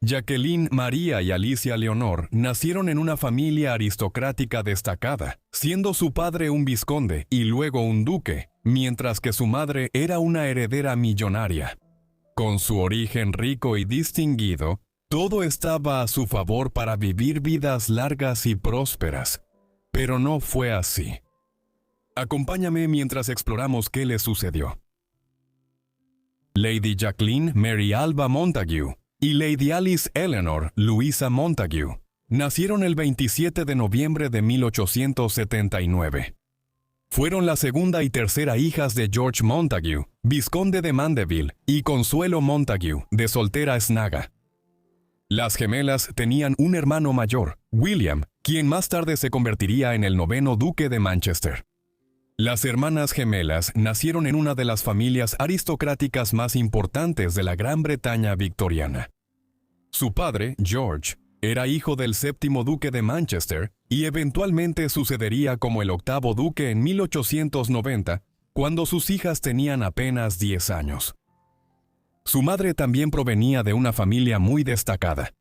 Jacqueline María y Alicia Leonor nacieron en una familia aristocrática destacada, siendo su padre un vizconde y luego un duque, mientras que su madre era una heredera millonaria. Con su origen rico y distinguido, todo estaba a su favor para vivir vidas largas y prósperas. Pero no fue así. Acompáñame mientras exploramos qué le sucedió. Lady Jacqueline Mary Alba Montague y Lady Alice Eleanor Louisa Montague nacieron el 27 de noviembre de 1879. Fueron la segunda y tercera hijas de George Montague, vizconde de Mandeville, y Consuelo Montague, de soltera Snaga. Las gemelas tenían un hermano mayor, William, quien más tarde se convertiría en el noveno duque de Manchester. Las hermanas gemelas nacieron en una de las familias aristocráticas más importantes de la Gran Bretaña victoriana. Su padre, George, era hijo del séptimo duque de Manchester y eventualmente sucedería como el octavo duque en 1890, cuando sus hijas tenían apenas 10 años. Su madre también provenía de una familia muy destacada.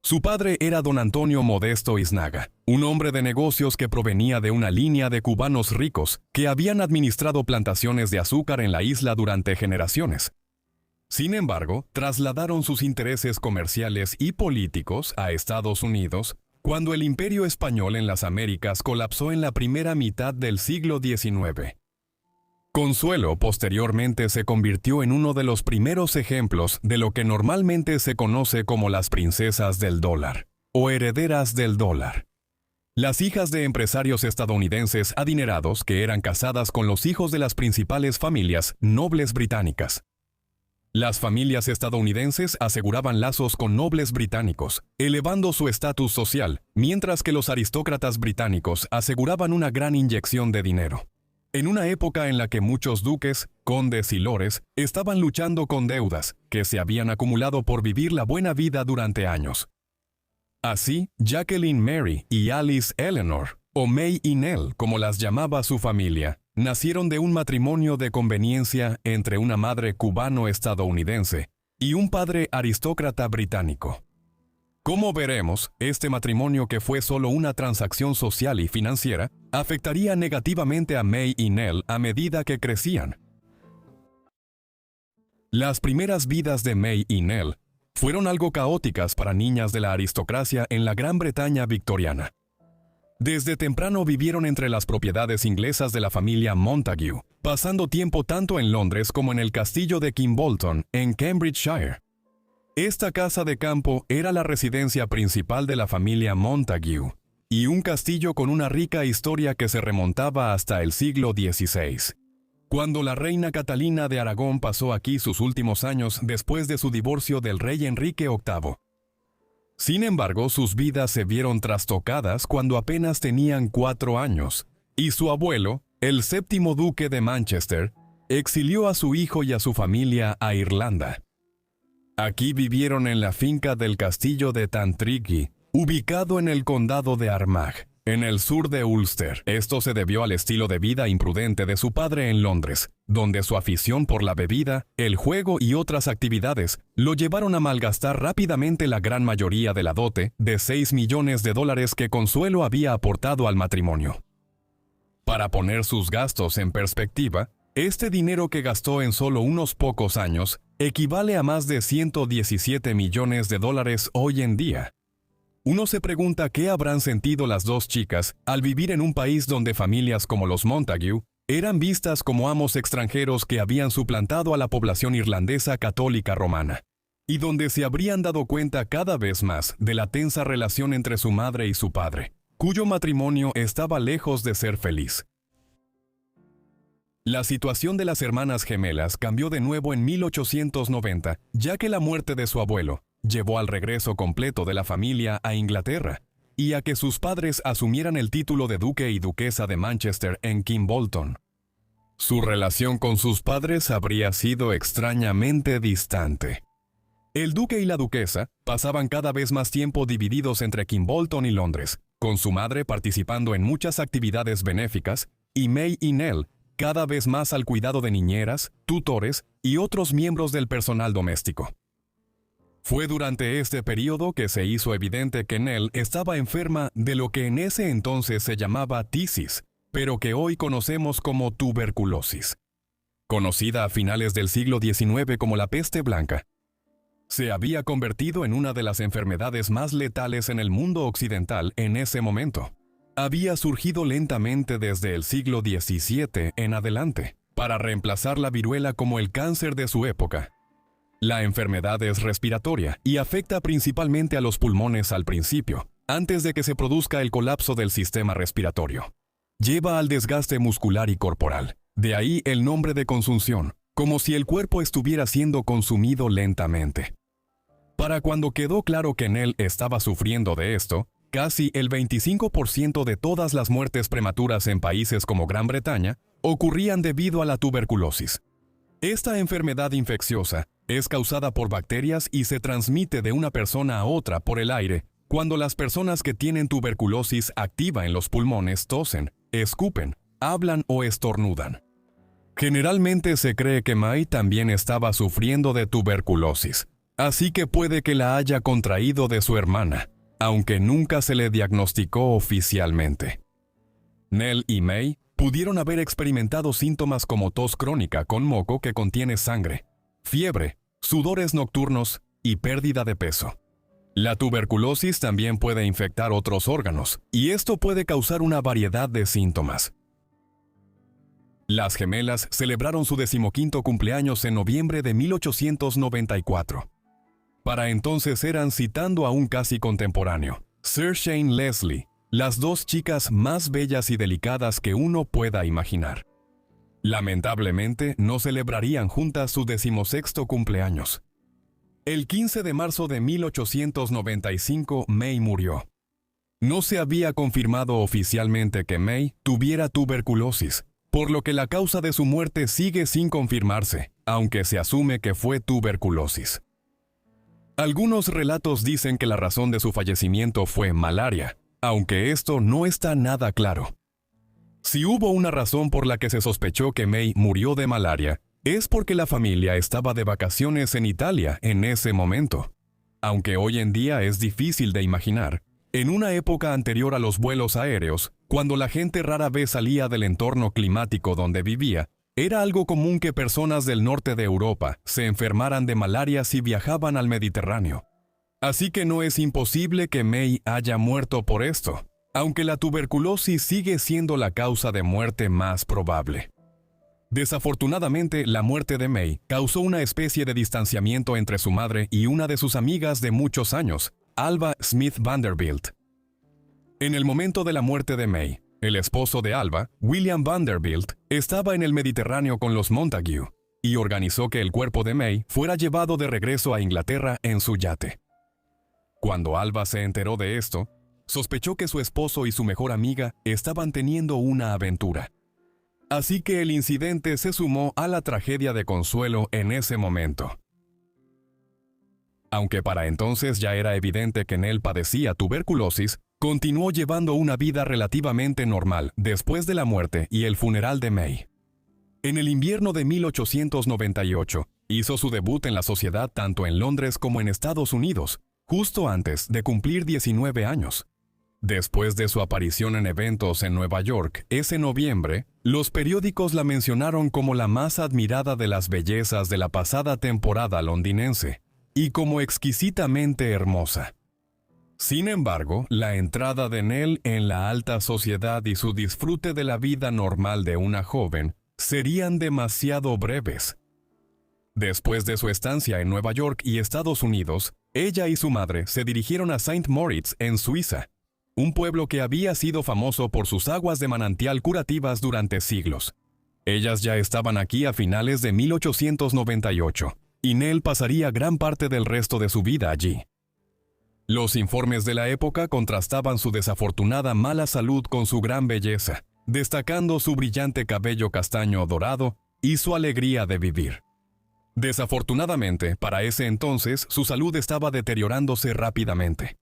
Su padre era don Antonio Modesto Snaga, un hombre de negocios que provenía de una línea de cubanos ricos que habían administrado plantaciones de azúcar en la isla durante generaciones. Sin embargo, trasladaron sus intereses comerciales y políticos a Estados Unidos cuando el Imperio Español en las Américas colapsó en la primera mitad del siglo XIX. Consuelo posteriormente se convirtió en uno de los primeros ejemplos de lo que normalmente se conoce como las princesas del dólar, o herederas del dólar. Las hijas de empresarios estadounidenses adinerados que eran casadas con los hijos de las principales familias nobles británicas. Las familias estadounidenses aseguraban lazos con nobles británicos, elevando su estatus social, mientras que los aristócratas británicos aseguraban una gran inyección de dinero. En una época en la que muchos duques, condes y lores estaban luchando con deudas que se habían acumulado por vivir la buena vida durante años. Así, Jacqueline Mary y Alice Eleanor, o May y Nell como las llamaba su familia, nacieron de un matrimonio de conveniencia entre una madre cubano-estadounidense y un padre aristócrata británico. Como veremos, este matrimonio, que fue solo una transacción social y financiera, afectaría negativamente a May y Nell a medida que crecían. Las primeras vidas de May y Nell fueron algo caóticas para niñas de la aristocracia en la Gran Bretaña victoriana. Desde temprano vivieron entre las propiedades inglesas de la familia Montague, pasando tiempo tanto en Londres como en el castillo de Kimbolton, en Cambridgeshire. Esta casa de campo era la residencia principal de la familia Montague, y un castillo con una rica historia que se remontaba hasta el siglo XVI, cuando la reina Catalina de Aragón pasó aquí sus últimos años después de su divorcio del rey Enrique VIII. Sin embargo, sus vidas se vieron trastocadas cuando apenas tenían 4 años, y su abuelo, el séptimo duque de Manchester, exilió a su hijo y a su familia a Irlanda. Aquí vivieron en la finca del castillo de Tantriggy, ubicado en el condado de Armagh, en el sur de Ulster. Esto se debió al estilo de vida imprudente de su padre en Londres, donde su afición por la bebida, el juego y otras actividades lo llevaron a malgastar rápidamente la gran mayoría de la dote de $6 millones que Consuelo había aportado al matrimonio. Para poner sus gastos en perspectiva, este dinero que gastó en solo unos pocos años equivale a más de $117 millones hoy en día. Uno se pregunta qué habrán sentido las dos chicas al vivir en un país donde familias como los Montague eran vistas como amos extranjeros que habían suplantado a la población irlandesa católica romana, y donde se habrían dado cuenta cada vez más de la tensa relación entre su madre y su padre, cuyo matrimonio estaba lejos de ser feliz. La situación de las hermanas gemelas cambió de nuevo en 1890, ya que la muerte de su abuelo llevó al regreso completo de la familia a Inglaterra y a que sus padres asumieran el título de duque y duquesa de Manchester en Kimbolton. Su relación con sus padres habría sido extrañamente distante. El duque y la duquesa pasaban cada vez más tiempo divididos entre Kimbolton y Londres, con su madre participando en muchas actividades benéficas y May y Nell cada vez más al cuidado de niñeras, tutores y otros miembros del personal doméstico. Fue durante este periodo que se hizo evidente que Nell estaba enferma de lo que en ese entonces se llamaba tisis, pero que hoy conocemos como tuberculosis, conocida a finales del siglo XIX como la peste blanca. Se había convertido en una de las enfermedades más letales en el mundo occidental en ese momento. Había surgido lentamente desde el siglo XVII en adelante, para reemplazar la viruela como el cáncer de su época. La enfermedad es respiratoria y afecta principalmente a los pulmones al principio, antes de que se produzca el colapso del sistema respiratorio. Lleva al desgaste muscular y corporal, de ahí el nombre de consunción, como si el cuerpo estuviera siendo consumido lentamente. Para cuando quedó claro que Nell estaba sufriendo de esto, casi el 25% de todas las muertes prematuras en países como Gran Bretaña ocurrían debido a la tuberculosis. Esta enfermedad infecciosa es causada por bacterias y se transmite de una persona a otra por el aire cuando las personas que tienen tuberculosis activa en los pulmones tosen, escupen, hablan o estornudan. Generalmente se cree que May también estaba sufriendo de tuberculosis, así que puede que la haya contraído de su hermana, aunque nunca se le diagnosticó oficialmente. Nell y May pudieron haber experimentado síntomas como tos crónica con moco que contiene sangre, fiebre, sudores nocturnos y pérdida de peso. La tuberculosis también puede infectar otros órganos, y esto puede causar una variedad de síntomas. Las gemelas celebraron su 15º cumpleaños en noviembre de 1894. Para entonces eran, citando a un casi contemporáneo, Sir Shane Leslie, las dos chicas más bellas y delicadas que uno pueda imaginar. Lamentablemente, no celebrarían juntas su 16º cumpleaños. El 15 de marzo de 1895, May murió. No se había confirmado oficialmente que May tuviera tuberculosis, por lo que la causa de su muerte sigue sin confirmarse, aunque se asume que fue tuberculosis. Algunos relatos dicen que la razón de su fallecimiento fue malaria, aunque esto no está nada claro. Si hubo una razón por la que se sospechó que May murió de malaria, es porque la familia estaba de vacaciones en Italia en ese momento. Aunque hoy en día es difícil de imaginar, en una época anterior a los vuelos aéreos, cuando la gente rara vez salía del entorno climático donde vivía, era algo común que personas del norte de Europa se enfermaran de malaria si viajaban al Mediterráneo. Así que no es imposible que May haya muerto por esto, aunque la tuberculosis sigue siendo la causa de muerte más probable. Desafortunadamente, la muerte de May causó una especie de distanciamiento entre su madre y una de sus amigas de muchos años, Alva Smith Vanderbilt. En el momento de la muerte de May, el esposo de Alva, William Vanderbilt, estaba en el Mediterráneo con los Montague y organizó que el cuerpo de May fuera llevado de regreso a Inglaterra en su yate. Cuando Alva se enteró de esto, sospechó que su esposo y su mejor amiga estaban teniendo una aventura. Así que el incidente se sumó a la tragedia de Consuelo en ese momento. Aunque para entonces ya era evidente que Nell padecía tuberculosis, continuó llevando una vida relativamente normal después de la muerte y el funeral de May. En el invierno de 1898, hizo su debut en la sociedad tanto en Londres como en Estados Unidos, justo antes de cumplir 19 años. Después de su aparición en eventos en Nueva York ese noviembre, los periódicos la mencionaron como la más admirada de las bellezas de la pasada temporada londinense, y como exquisitamente hermosa. Sin embargo, la entrada de Nell en la alta sociedad y su disfrute de la vida normal de una joven serían demasiado breves. Después de su estancia en Nueva York y Estados Unidos, ella y su madre se dirigieron a Saint Moritz en Suiza, un pueblo que había sido famoso por sus aguas de manantial curativas durante siglos. Ellas ya estaban aquí a finales de 1898, y Nell pasaría gran parte del resto de su vida allí. Los informes de la época contrastaban su desafortunada mala salud con su gran belleza, destacando su brillante cabello castaño dorado y su alegría de vivir. Desafortunadamente, para ese entonces, su salud estaba deteriorándose rápidamente.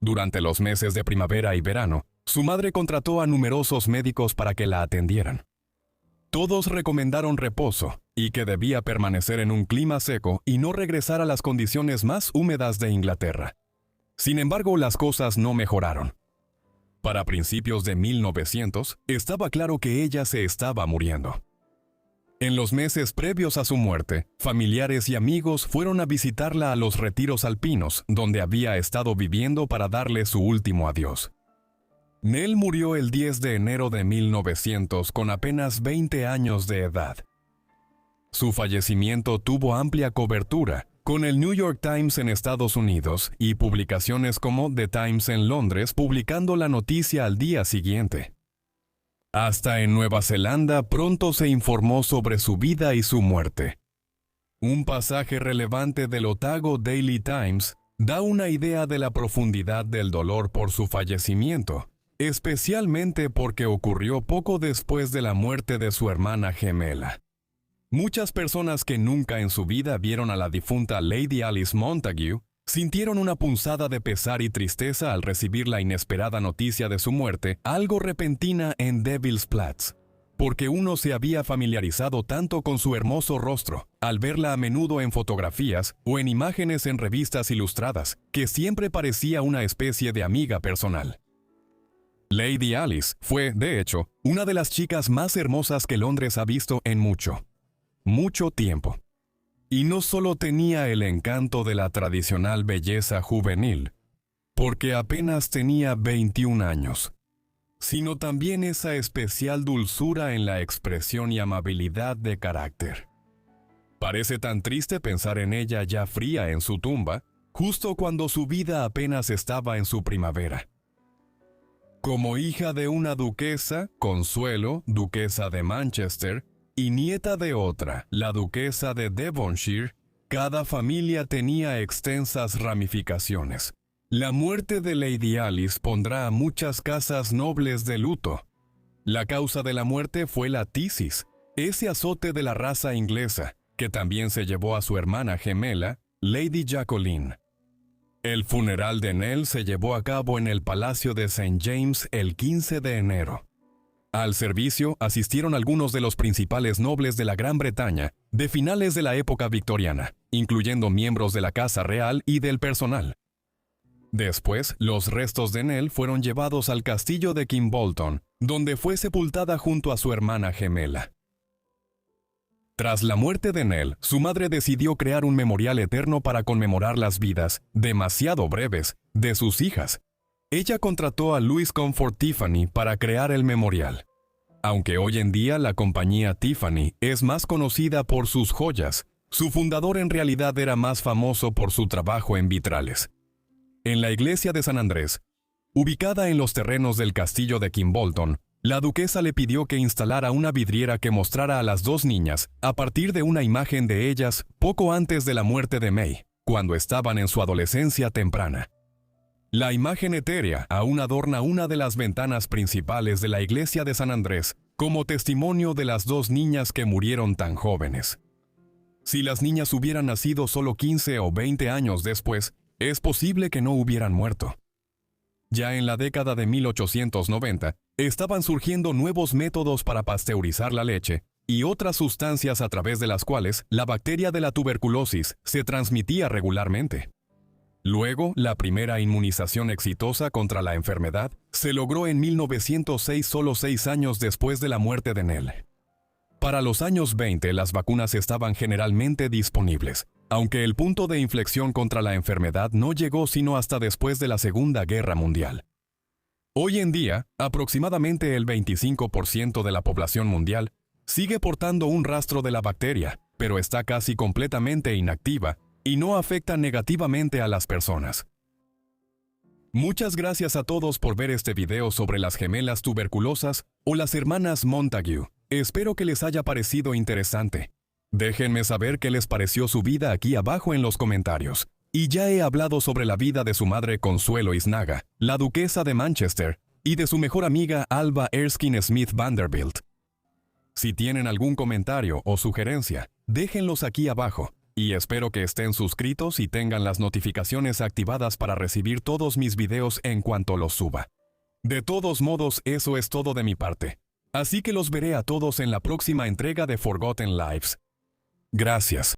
Durante los meses de primavera y verano, su madre contrató a numerosos médicos para que la atendieran. Todos recomendaron reposo y que debía permanecer en un clima seco y no regresar a las condiciones más húmedas de Inglaterra. Sin embargo, las cosas no mejoraron. Para principios de 1900, estaba claro que ella se estaba muriendo. En los meses previos a su muerte, familiares y amigos fueron a visitarla a los retiros alpinos, donde había estado viviendo para darle su último adiós. Nell murió el 10 de enero de 1900 con apenas 20 años de edad. Su fallecimiento tuvo amplia cobertura, con el New York Times en Estados Unidos y publicaciones como The Times en Londres publicando la noticia al día siguiente. Hasta en Nueva Zelanda pronto se informó sobre su vida y su muerte. Un pasaje relevante del Otago Daily Times da una idea de la profundidad del dolor por su fallecimiento, especialmente porque ocurrió poco después de la muerte de su hermana gemela. Muchas personas que nunca en su vida vieron a la difunta Lady Alice Montagu sintieron una punzada de pesar y tristeza al recibir la inesperada noticia de su muerte, algo repentina en Devil's Platz, porque uno se había familiarizado tanto con su hermoso rostro, al verla a menudo en fotografías o en imágenes en revistas ilustradas, que siempre parecía una especie de amiga personal. Lady Alice fue, de hecho, una de las chicas más hermosas que Londres ha visto en mucho tiempo. Y no solo tenía el encanto de la tradicional belleza juvenil, porque apenas tenía 21 años, sino también esa especial dulzura en la expresión y amabilidad de carácter. Parece tan triste pensar en ella ya fría en su tumba, justo cuando su vida apenas estaba en su primavera. Como hija de una duquesa, Consuelo, duquesa de Manchester, y nieta de otra, la duquesa de Devonshire, cada familia tenía extensas ramificaciones. La muerte de Lady Alice pondrá a muchas casas nobles de luto. La causa de la muerte fue la tisis, ese azote de la raza inglesa, que también se llevó a su hermana gemela, Lady Jacqueline. El funeral de Nell se llevó a cabo en el Palacio de St. James el 15 de enero. Al servicio asistieron algunos de los principales nobles de la Gran Bretaña de finales de la época victoriana, incluyendo miembros de la Casa Real y del personal. Después, los restos de Nell fueron llevados al castillo de Kimbolton, donde fue sepultada junto a su hermana gemela. Tras la muerte de Nell, su madre decidió crear un memorial eterno para conmemorar las vidas, demasiado breves, de sus hijas. Ella contrató a Louis Comfort Tiffany para crear el memorial. Aunque hoy en día la compañía Tiffany es más conocida por sus joyas, su fundador en realidad era más famoso por su trabajo en vitrales. En la iglesia de San Andrés, ubicada en los terrenos del castillo de Kimbolton, la duquesa le pidió que instalara una vidriera que mostrara a las dos niñas a partir de una imagen de ellas poco antes de la muerte de May, cuando estaban en su adolescencia temprana. La imagen etérea aún adorna una de las ventanas principales de la iglesia de San Andrés, como testimonio de las dos niñas que murieron tan jóvenes. Si las niñas hubieran nacido solo 15 o 20 años después, es posible que no hubieran muerto. Ya en la década de 1890, estaban surgiendo nuevos métodos para pasteurizar la leche y otras sustancias a través de las cuales la bacteria de la tuberculosis se transmitía regularmente. Luego, la primera inmunización exitosa contra la enfermedad se logró en 1906, solo 6 años después de la muerte de Nell. Para los años 20, las vacunas estaban generalmente disponibles, aunque el punto de inflexión contra la enfermedad no llegó sino hasta después de la Segunda Guerra Mundial. Hoy en día, aproximadamente el 25% de la población mundial sigue portando un rastro de la bacteria, pero está casi completamente inactiva y no afecta negativamente a las personas. Muchas gracias a todos por ver este video sobre las gemelas tuberculosas o las hermanas Montagu. Espero que les haya parecido interesante. Déjenme saber qué les pareció su vida aquí abajo en los comentarios. Y ya he hablado sobre la vida de su madre Consuelo Isnaga, la duquesa de Manchester, y de su mejor amiga Alba Erskine Smith Vanderbilt. Si tienen algún comentario o sugerencia, déjenlos aquí abajo. Y espero que estén suscritos y tengan las notificaciones activadas para recibir todos mis videos en cuanto los suba. De todos modos, eso es todo de mi parte. Así que los veré a todos en la próxima entrega de Forgotten Lives. Gracias.